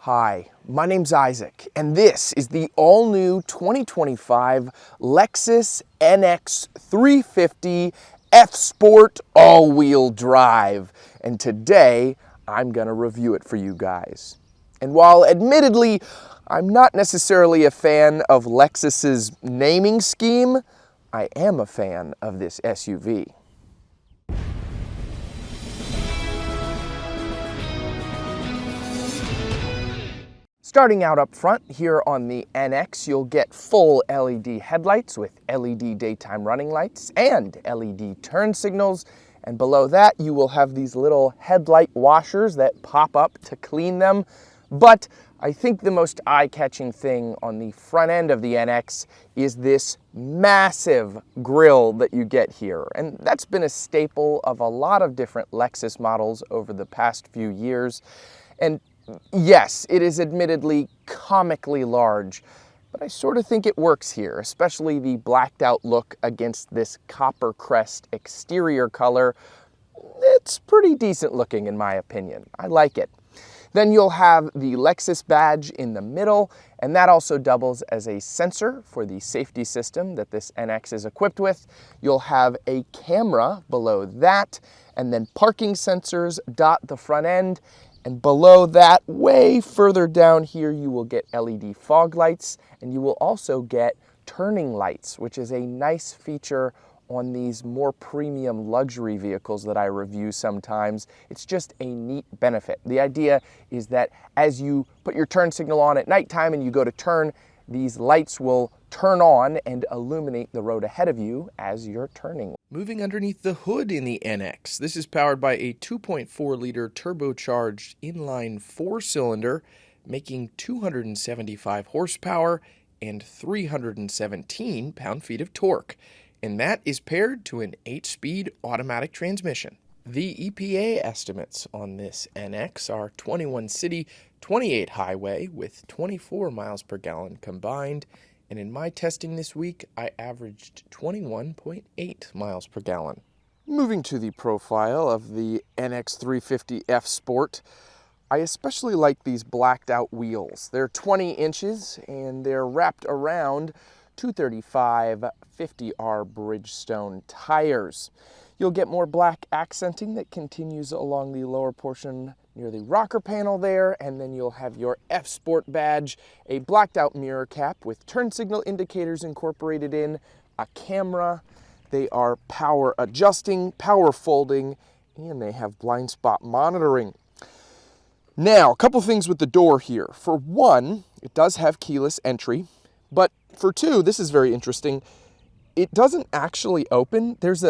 Hi, my name's Isaac, and this is the all-new 2025 Lexus NX350 F-Sport all-wheel drive. And today, I'm gonna review it for you guys. And while admittedly, I'm not necessarily a fan of Lexus's naming scheme, I am a fan of this SUV. Starting out up front, here on the NX, you'll get full LED headlights with LED daytime running lights and LED turn signals. And below that, you will have these little headlight washers that pop up to clean them. But I think the most eye-catching thing on the front end of the NX is this massive grille that you get here. And that's been a staple of a lot of different Lexus models over the past few years. And yes, it is admittedly comically large, but I sort of think it works here, especially the blacked out look against this copper crest exterior color. It's pretty decent looking in my opinion. I like it. Then you'll have the Lexus badge in the middle, and that also doubles as a sensor for the safety system that this NX is equipped with. You'll have a camera below that, and then parking sensors dot the front end. And below that, way further down here, you will get LED fog lights, and you will also get turning lights, which is a nice feature on these more premium luxury vehicles that I review sometimes. It's just a neat benefit. The idea is that as you put your turn signal on at nighttime and you go to turn, these lights will turn on and illuminate the road ahead of you as you're turning. Moving underneath the hood in the NX, this is powered by a 2.4-liter turbocharged inline four-cylinder, making 275 horsepower and 317 pound-feet of torque, and that is paired to an 8-speed automatic transmission. The EPA estimates on this NX are 21 city, 28 highway with 24 miles per gallon combined, and in my testing this week, I averaged 21.8 miles per gallon. Moving to the profile of the NX350 F Sport, I especially like these blacked out wheels. They're 20 inches and they're wrapped around 235 50R Bridgestone tires. You'll get more black accenting that continues along the lower portion near the rocker panel there, and then you'll have your F Sport badge, a blacked out mirror cap with turn signal indicators incorporated in, a camera. They are power adjusting, power folding, and they have blind spot monitoring. Now, a couple things with the door here. For one, it does have keyless entry, but for two, this is very interesting, it doesn't actually open. There's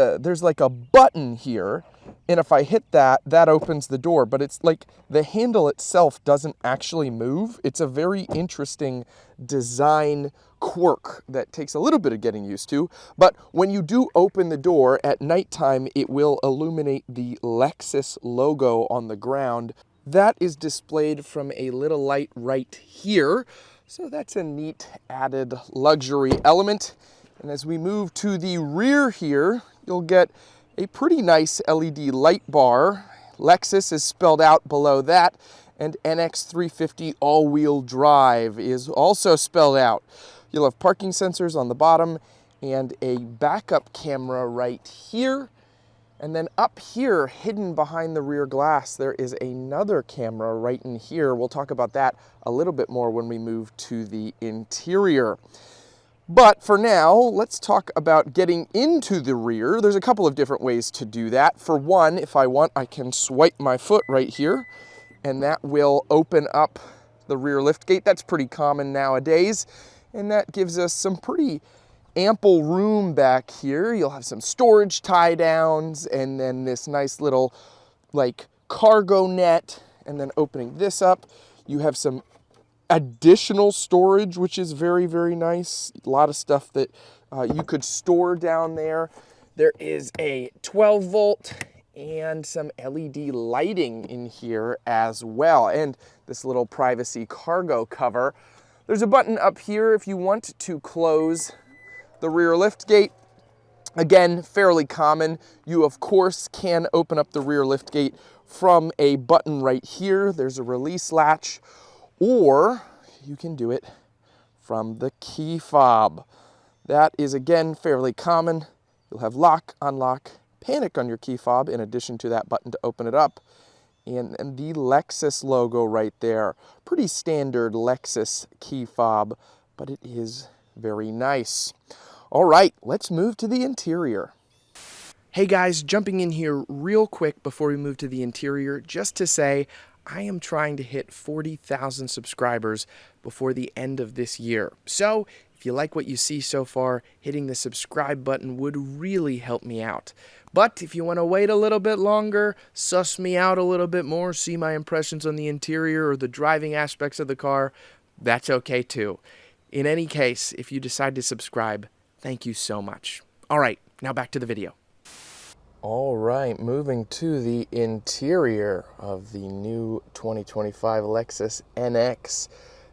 like a button here, and if I hit that, that opens the door, but it's like the handle itself doesn't actually move. It's a very interesting design quirk that takes a little bit of getting used to, but when you do open the door at nighttime, it will illuminate the Lexus logo on the ground. That is displayed from a little light right here, so that's a neat added luxury element. And as we move to the rear here, you'll get a pretty nice LED light bar. Lexus is spelled out below that, and NX350 all-wheel drive is also spelled out. You'll have parking sensors on the bottom and a backup camera right here. And then up here, hidden behind the rear glass, there is another camera right in here. We'll talk about that a little bit more when we move to the interior. But for now, let's talk about getting into the rear. There's a couple of different ways to do that. For one, if I want, I can swipe my foot right here, and that will open up the rear liftgate. That's pretty common nowadays, and that gives us some pretty ample room back here. You'll have some storage tie downs, and then this nice little like cargo net, and then opening this up, you have some additional storage, which is very, very nice. A lot of stuff that you could store down there. There is a 12 volt and some LED lighting in here as well, and this little privacy cargo cover. There's a button up here if you want to close the rear lift gate. Again, fairly common. You of course can open up the rear lift gate from a button right here. There's a release latch, or you can do it from the key fob. That is, again, fairly common. You'll have lock, unlock, panic on your key fob in addition to that button to open it up. And the Lexus logo right there. Pretty standard Lexus key fob, but it is very nice. All right, let's move to the interior. Hey guys, jumping in here real quick before we move to the interior, just to say I am trying to hit 40,000 subscribers before the end of this year. So if you like what you see so far, hitting the subscribe button would really help me out. But if you want to wait a little bit longer, suss me out a little bit more, see my impressions on the interior or the driving aspects of the car, that's okay too. In any case, if you decide to subscribe, thank you so much. All right, now back to the video. All right, moving to the interior of the new 2025 Lexus NX.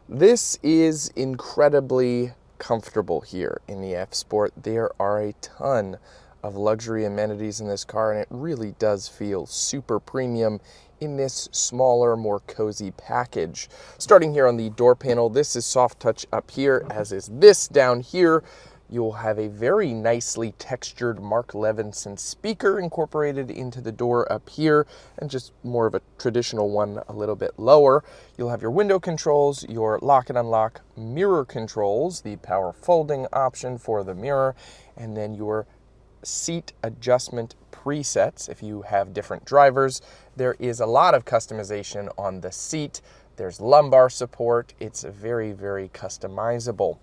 This is incredibly comfortable here in the F Sport. There are a ton of luxury amenities in this car, and it really does feel super premium in this smaller, more cozy package. Starting here on the door panel, this is soft touch up here, as is this down here. You'll have a very nicely textured Mark Levinson speaker incorporated into the door up here, and just more of a traditional one a little bit lower. You'll have your window controls, your lock and unlock mirror controls, the power folding option for the mirror, and then your seat adjustment presets. If you have different drivers, there is a lot of customization on the seat. There's lumbar support. It's very, very customizable.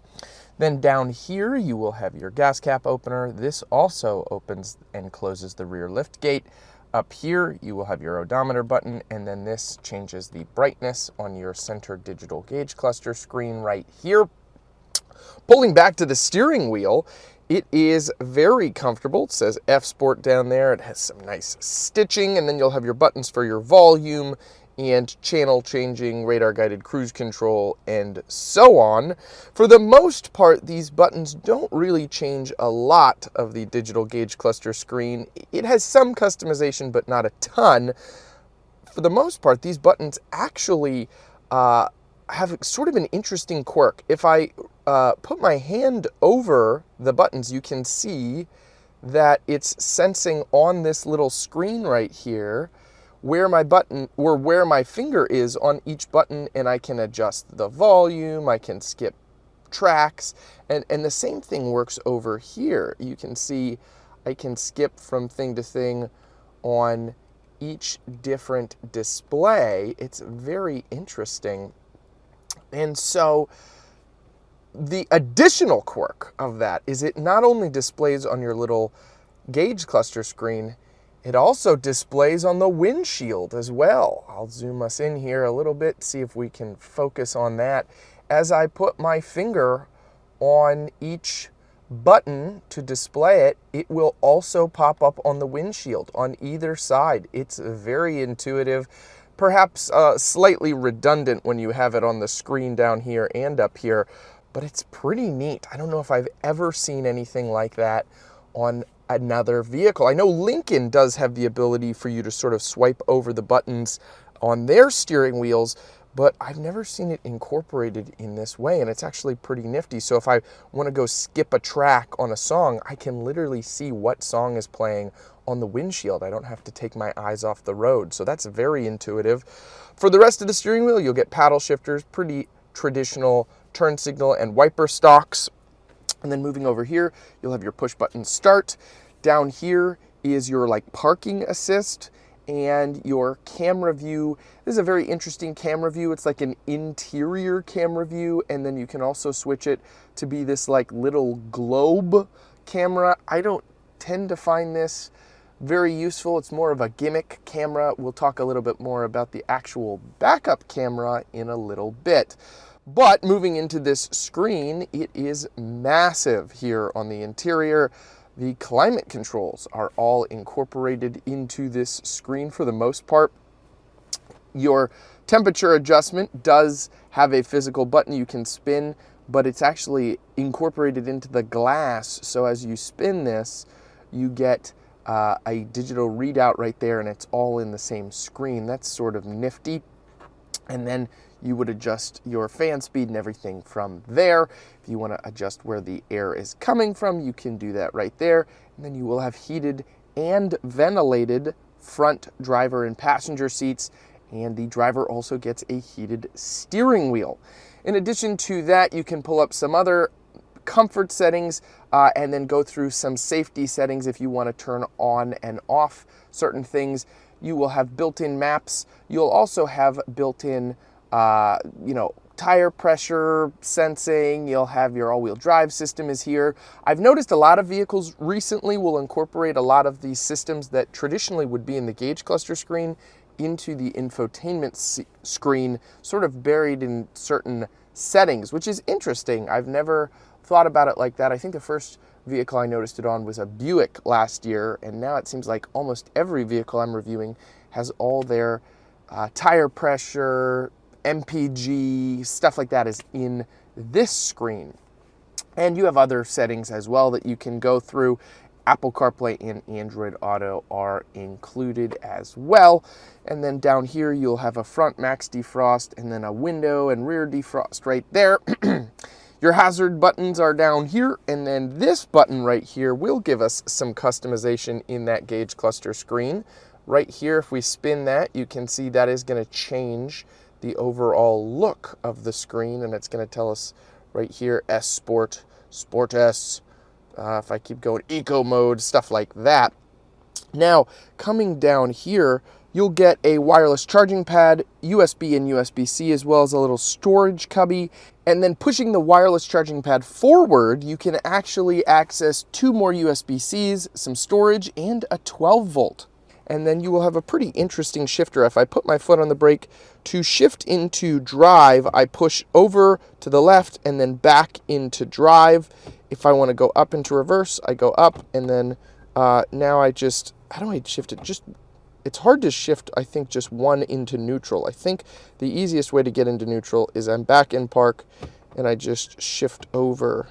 Then down here, you will have your gas cap opener. This also opens and closes the rear lift gate. Up here, you will have your odometer button, and then this changes the brightness on your center digital gauge cluster screen right here. Pulling back to the steering wheel, it is very comfortable. It says F Sport down there. It has some nice stitching, and then you'll have your buttons for your volume and channel changing, radar guided cruise control, and so on. For the most part, these buttons don't really change a lot of the digital gauge cluster screen. It has some customization, but not a ton. For the most part, these buttons actually have sort of an interesting quirk. If I put my hand over the buttons, you can see that it's sensing on this little screen right here where my button or where my finger is on each button, and I can adjust the volume, I can skip tracks, and the same thing works over here. You can see I can skip from thing to thing on each different display. It's very interesting. And so the additional quirk of that is it not only displays on your little gauge cluster screen, it also displays on the windshield as well. I'll zoom us in here a little bit, see if we can focus on that. As I put my finger on each button to display it, it will also pop up on the windshield on either side. It's very intuitive, perhaps slightly redundant when you have it on the screen down here and up here, but it's pretty neat. I don't know if I've ever seen anything like that on another vehicle. I know Lincoln does have the ability for you to sort of swipe over the buttons on their steering wheels, but I've never seen it incorporated in this way, and it's actually pretty nifty. So if I want to go skip a track on a song, I can literally see what song is playing on the windshield. I don't have to take my eyes off the road, so that's very intuitive. For the rest of the steering wheel, you'll get paddle shifters, pretty traditional turn signal and wiper stalks. And then moving over here, you'll have your push button start. Down here is your parking assist and your camera view. This is a very interesting camera view. It's like an interior camera view, and then you can also switch it to be this little globe camera. I don't tend to find this very useful. It's more of a gimmick camera. We'll talk a little bit more about the actual backup camera in a little bit. But moving into this screen, it is massive here on the interior. The climate controls are all incorporated into this screen for the most part. Your temperature adjustment does have a physical button you can spin, but it's actually incorporated into the glass. So as you spin this, you get a digital readout right there, and it's all in the same screen. That's sort of nifty. And then You would adjust your fan speed and everything from there. If you want to adjust where the air is coming from, you can do that right there. And then you will have heated and ventilated front driver and passenger seats, and the driver also gets a heated steering wheel. In addition to that, you can pull up some other comfort settings and then go through some safety settings if you want to turn on and off certain things. You will have built-in maps. You'll also have built-in tire pressure sensing. You'll have your all-wheel drive system is here. I've noticed a lot of vehicles recently will incorporate a lot of these systems that traditionally would be in the gauge cluster screen into the infotainment screen, sort of buried in certain settings, which is interesting. I've never thought about it like that. I think the first vehicle I noticed it on was a Buick last year, and now it seems like almost every vehicle I'm reviewing has all their tire pressure, MPG, stuff like that is in this screen. And you have other settings as well that you can go through. Apple CarPlay and Android Auto are included as well. And then down here, you'll have a front max defrost and then a window and rear defrost right there. Your hazard buttons are down here, and then this button right here will give us some customization in that gauge cluster screen. Right here, if we spin that, you can see that is going to change the overall look of the screen, and it's going to tell us right here, S Sport, Sport S, if I keep going, Eco Mode, stuff like that. Now, coming down here, you'll get a wireless charging pad, USB and USB-C, as well as a little storage cubby. And then pushing the wireless charging pad forward, you can actually access 2 more USB-Cs, some storage, and a 12-volt. And then you will have a pretty interesting shifter. If I put my foot on the brake to shift into drive, I push over to the left and then back into drive. If I want to go up into reverse, I go up, and then now how do I shift it? It's hard to shift, I think, just one into neutral. I think the easiest way to get into neutral is I'm back in park and I just shift over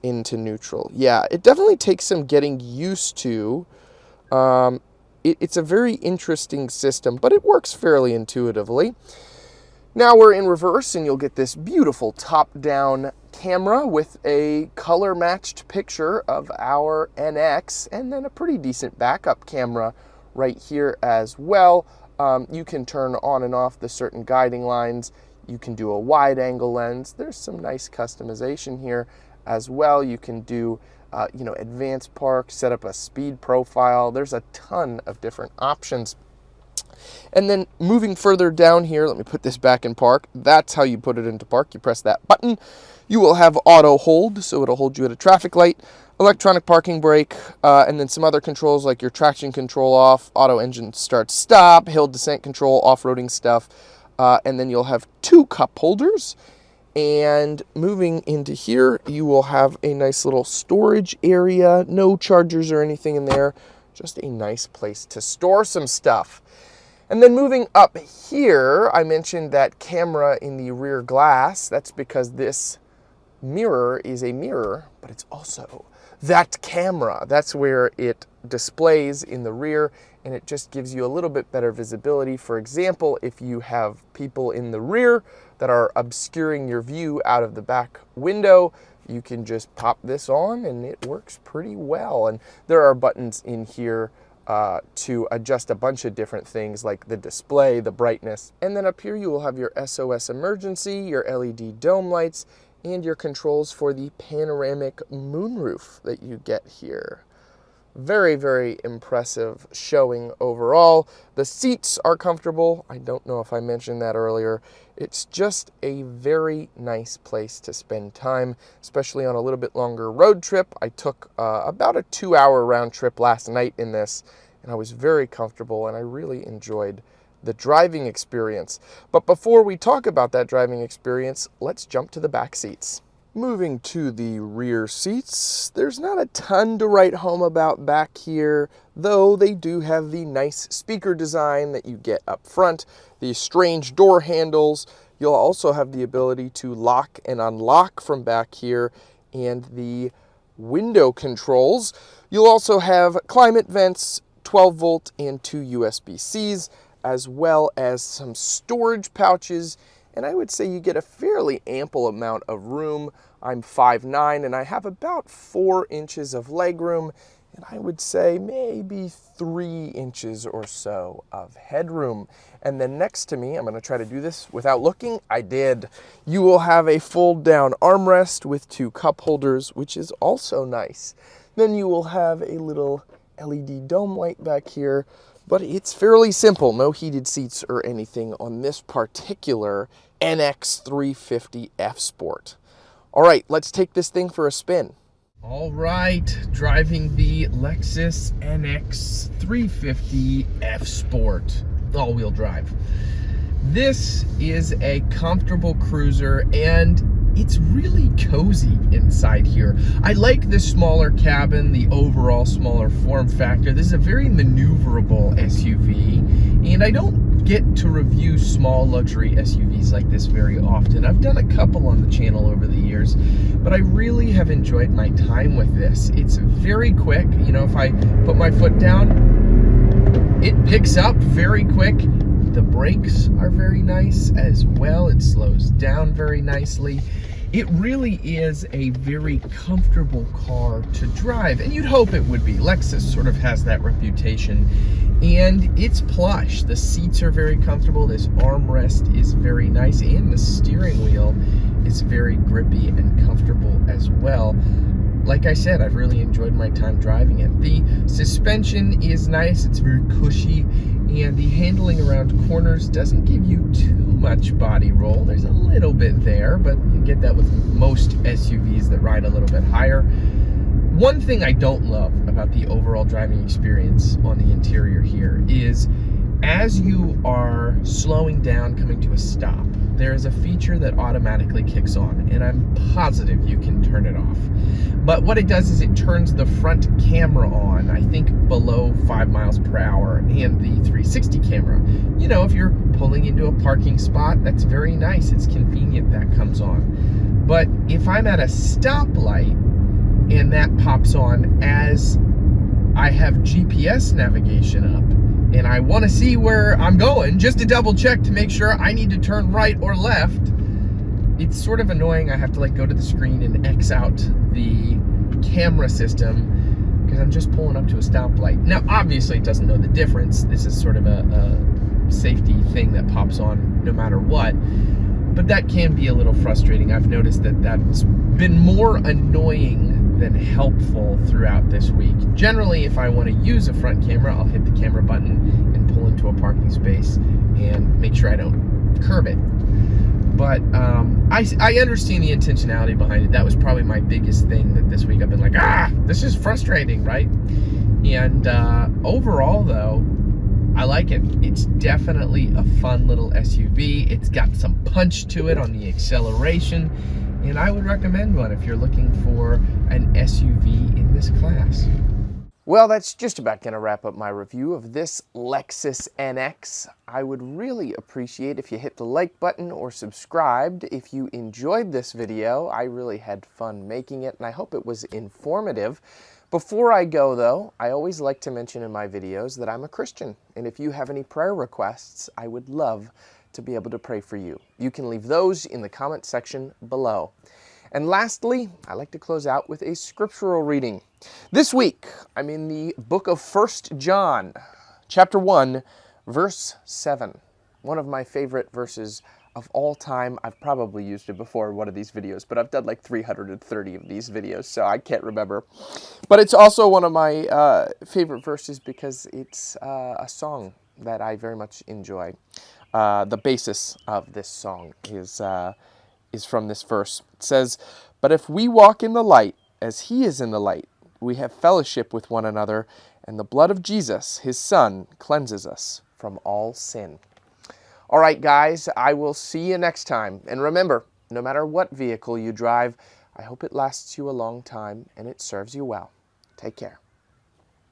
into neutral. Yeah, it definitely takes some getting used to. It's a very interesting system, but it works fairly intuitively. Now we're in reverse, and you'll get this beautiful top-down camera with a color-matched picture of our NX, and then a pretty decent backup camera right here as well. You can turn on and off the certain guiding lines. You can do a wide-angle lens. There's some nice customization here as well. You can do advanced park, set up a speed profile. There's a ton of different options. And then moving further down here, let me put this back in park. That's how you put it into park. You press that button. You will have auto hold, so it'll hold you at a traffic light, electronic parking brake, and then some other controls like your traction control off, auto engine start stop, hill descent control, off-roading stuff. And then you'll have 2 cup holders. And moving into here, you will have a nice little storage area. No chargers or anything in there. Just a nice place to store some stuff. And then moving up here, I mentioned that camera in the rear glass. That's because this mirror is a mirror, but it's also that camera. That's where it displays in the rear, and it just gives you a little bit better visibility. For example, if you have people in the rear that are obscuring your view out of the back window, you can just pop this on and it works pretty well. And there are buttons in here to adjust a bunch of different things like the display, the brightness. And then up here you will have your SOS emergency, your LED dome lights, and your controls for the panoramic moonroof that you get here. Very, very impressive showing overall. The seats are comfortable. I don't know if I mentioned that earlier. It's just a very nice place to spend time, especially on a little bit longer road trip. I took about a 2-hour round trip last night in this, and I was very comfortable, and I really enjoyed the driving experience. But before we talk about that driving experience, let's jump to the back seats. Moving to the rear seats, there's not a ton to write home about back here, though they do have the nice speaker design that you get up front, the strange door handles. You'll also have the ability to lock and unlock from back here, and the window controls. You'll also have climate vents, 12-volt and 2 USB-Cs, as well as some storage pouches and I would say you get a fairly ample amount of room. I'm 5'9", and I have about 4 inches of legroom, and I would say maybe 3 inches or so of headroom. And then next to me, I'm going to try to do this without looking. I did. You will have a fold-down armrest with 2 cup holders, which is also nice. Then you will have a little LED dome light back here, but it's fairly simple. No heated seats or anything on this particular NX350 F Sport. All right, let's take this thing for a spin. All right, driving the Lexus NX350 F Sport, all-wheel drive. This is a comfortable cruiser, and it's really cozy inside here. I like the smaller cabin, the overall smaller form factor. This is a very maneuverable SUV, and I don't get to review small luxury SUVs like this very often. I've done a couple on the channel over the years, but I really have enjoyed my time with this. It's very quick. You know, if I put my foot down, it picks up very quick. The brakes are very nice as well. It slows down very nicely. It really is a very comfortable car to drive, and you'd hope it would be. Lexus sort of has that reputation, and it's plush. The seats are very comfortable. This armrest is very nice, and the steering wheel is very grippy and comfortable as well. Like I said, I've really enjoyed my time driving it. The suspension is nice. It's very cushy, and the handling around corners doesn't give you too much body roll. There's a little bit there, but you get that with most SUVs that ride a little bit higher. One thing I don't love about the overall driving experience on the interior here is as you are slowing down, coming to a stop, there is a feature that automatically kicks on, and I'm positive you can turn it off. But what it does is it turns the front camera on, I think below 5 miles per hour, and the 360 camera. You know, if you're pulling into a parking spot, that's very nice. It's convenient that comes on. But if I'm at a stoplight and that pops on as I have GPS navigation up, and I want to see where I'm going, just to double check to make sure I need to turn right or left, it's sort of annoying. I have to like go to the screen and X out the camera system because I'm just pulling up to a stoplight. Now, obviously it doesn't know the difference. This is sort of a safety thing that pops on no matter what, but that can be a little frustrating. I've noticed that that's been more annoying than helpful throughout this week. Generally, if I want to use a front camera, I'll hit the camera button and pull into a parking space and make sure I don't curb it. But I understand the intentionality behind it. That was probably my biggest thing that this week I've been like, this is frustrating, right? And overall, though, I like it. It's definitely a fun little SUV. It's got some punch to it on the acceleration, and I would recommend one if you're looking for an SUV in this class. Well, that's just about going to wrap up my review of this Lexus NX. I would really appreciate if you hit the like button or subscribed if you enjoyed this video. I really had fun making it, and I hope it was informative. Before I go, though, I always like to mention in my videos that I'm a Christian, and if you have any prayer requests, I would love to be able to pray for you. You can leave those in the comment section below. And lastly, I like to close out with a scriptural reading. This week, I'm in the book of 1 John, chapter 1, verse 7. One of my favorite verses of all time. I've probably used it before in one of these videos, but I've done like 330 of these videos, so I can't remember. But it's also one of my favorite verses because it's a song that I very much enjoy. The basis of this song is from this verse. It says, "But if we walk in the light as he is in the light, we have fellowship with one another, and the blood of Jesus, his son, cleanses us from all sin." All right, guys, I will see you next time. And remember, no matter what vehicle you drive, I hope it lasts you a long time and it serves you well. Take care.